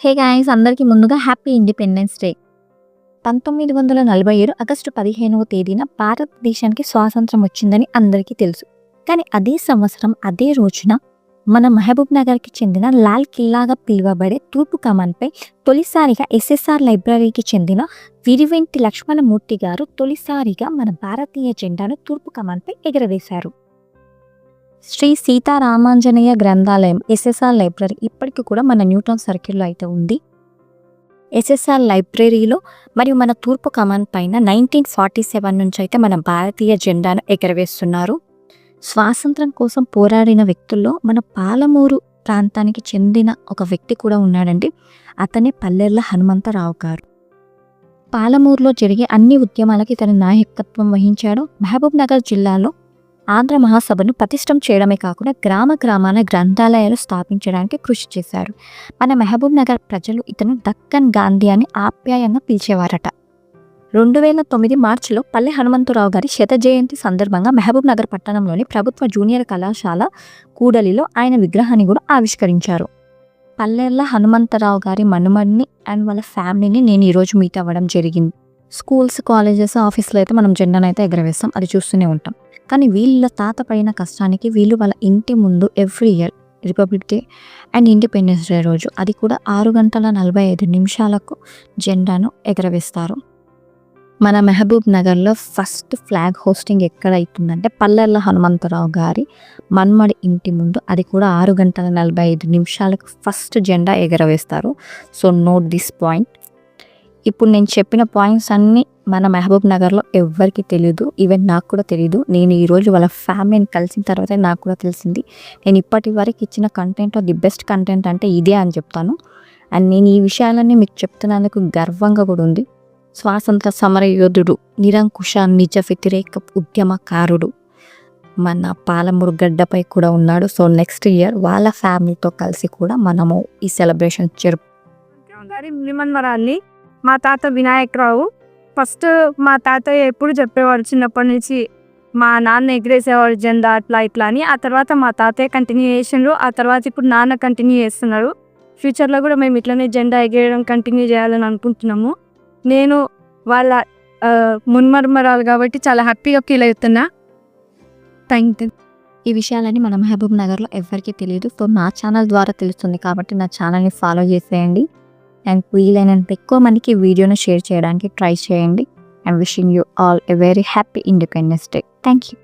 Hey guys, అందరికీ ముందుగా happy independence day. 1947 August 15వ తేదీన భారతదేశానికి స్వాతంత్రం వచ్చిందని అందరికీ తెలుసు. కానీ అదే సంవత్సరం అదే రోజున మన మహబూబ్ నగర్కి చెందిన లాల్ కిల్లాగా పిలువబడే తూర్పు కమాన్పై తొలిసారిగా ఎస్ఎస్ఆర్ లైబ్రరీకి చెందిన విరివెంటి లక్ష్మణమూర్తి గారు తొలిసారిగా మన భారతీయ జెండాను తూర్పు కమాన్పై ఎగరవేశారు. శ్రీ సీతారామాంజనేయ గ్రంథాలయం ఎస్ఎస్ఆర్ లైబ్రరీ ఇప్పటికీ కూడా మన న్యూటన్ సర్కిల్లో అయితే ఉంది. ఎస్ఎస్ఆర్ లైబ్రరీలో మరియు మన తూర్పు కమాన్ పైన 1947 నుంచి అయితే మన భారతీయ జెండాను ఎగరవేస్తున్నారు. స్వాతంత్రం కోసం పోరాడిన వ్యక్తుల్లో మన పాలమూరు ప్రాంతానికి చెందిన ఒక వ్యక్తి కూడా ఉన్నాడండి. అతనే పల్లెర్ల హనుమంతరావు గారు. పాలమూరులో జరిగే అన్ని ఉద్యమాలకి తన నాయకత్వం వహించాడు. మహబూబ్ నగర్ జిల్లాలో ఆంధ్ర మహాసభను పటిష్టం చేయడమే కాకుండా గ్రామాన గ్రంథాలయాలు స్థాపించడానికి కృషి చేశారు. మన మహబూబ్ నగర్ ప్రజలు ఇతను దక్కన్ గాంధీ అని ఆప్యాయంగా పిలిచేవారట. 2009 మార్చిలో పల్లె హనుమంతరావు గారి శత జయంతి సందర్భంగా మహబూబ్ నగర్ పట్టణంలోని ప్రభుత్వ జూనియర్ కళాశాల కూడలిలో ఆయన విగ్రహాన్ని కూడా ఆవిష్కరించారు. పల్లెర్ల హనుమంతరావు గారి మనుమడిని అండ్ వాళ్ళ ఫ్యామిలీని నేను ఈరోజు మీట్ అవ్వడం జరిగింది. స్కూల్స్, కాలేజెస్, ఆఫీస్లో అయితే మనం జెండాను అయితే ఎగరవేస్తాం, అది చూస్తూనే ఉంటాం. కానీ వీళ్ళ తాత పైన కష్టానికి వీళ్ళు వాళ్ళ ఇంటి ముందు every year republic day and independence day రోజు అది కూడా 6:45 జెండాను ఎగరవేస్తారు. మన మహబూబ్ నగర్లో ఫస్ట్ ఫ్లాగ్ హోస్టింగ్ ఎక్కడ అవుతుందంటే పల్లెర్ల హనుమంతరావు గారి మన్మడి ఇంటి ముందు. అది కూడా 6:45 ఫస్ట్ జెండా ఎగరవేస్తారు. So note this point. ఇప్పుడు నేను చెప్పిన పాయింట్స్ అన్నీ మన మహబూబ్ నగర్లో ఎవ్వరికి తెలియదు, ఈవెన్ నాకు కూడా తెలియదు. నేను ఈరోజు వాళ్ళ ఫ్యామిలీని కలిసిన తర్వాత నాకు కూడా తెలిసింది. నేను ఇప్పటి వరకు ఇచ్చిన కంటెంట్లో ది బెస్ట్ కంటెంట్ అంటే ఇదే అని చెప్తాను. అండ్ నేను ఈ విషయాలన్నీ మీకు చెప్తున్నందుకు గర్వంగా కూడా ఉంది. స్వాతంత్ర సమర యోధుడు, నిరంకుశ నిజ వ్యతిరేక ఉద్యమకారుడు మన పాలమూరు గడ్డపై కూడా ఉన్నాడు. సో నెక్స్ట్ ఇయర్ వాళ్ళ ఫ్యామిలీతో కలిసి కూడా మనము ఈ సెలబ్రేషన్ జరుపుకోవాలి. మా తాత వినాయకరావు. ఫస్ట్ మా తాతయ్య ఎప్పుడు చెప్పేవాడు చిన్నప్పటి నుంచి, మా నాన్న ఎగిరేసేవాడు జెండా అట్లా ఇట్లా అని. ఆ తర్వాత మా తాతయ్య కంటిన్యూ చేసిండ్రు. ఆ తర్వాత ఇప్పుడు నాన్న కంటిన్యూ చేస్తున్నారు. ఫ్యూచర్లో కూడా మేము ఇట్లనే జెండా ఎగరేయడం కంటిన్యూ చేయాలని అనుకుంటున్నాము. నేను వాళ్ళ మున్మర్మరాలు కాబట్టి చాలా హ్యాపీగా ఫీల్ అవుతున్నా. Thank you. ఈ విషయాలని మన మహబూబ్ నగర్లో ఎవరికి తెలియదు. సో నా ఛానల్ ద్వారా తెలుస్తుంది కాబట్టి నా ఛానల్ని ఫాలో చేసేయండి. అండ్ వీలైనంత ఎక్కువ మందికి వీడియోను షేర్ చేయడానికి ట్రై చేయండి. I'm wishing you all a very happy independence day. Thank you.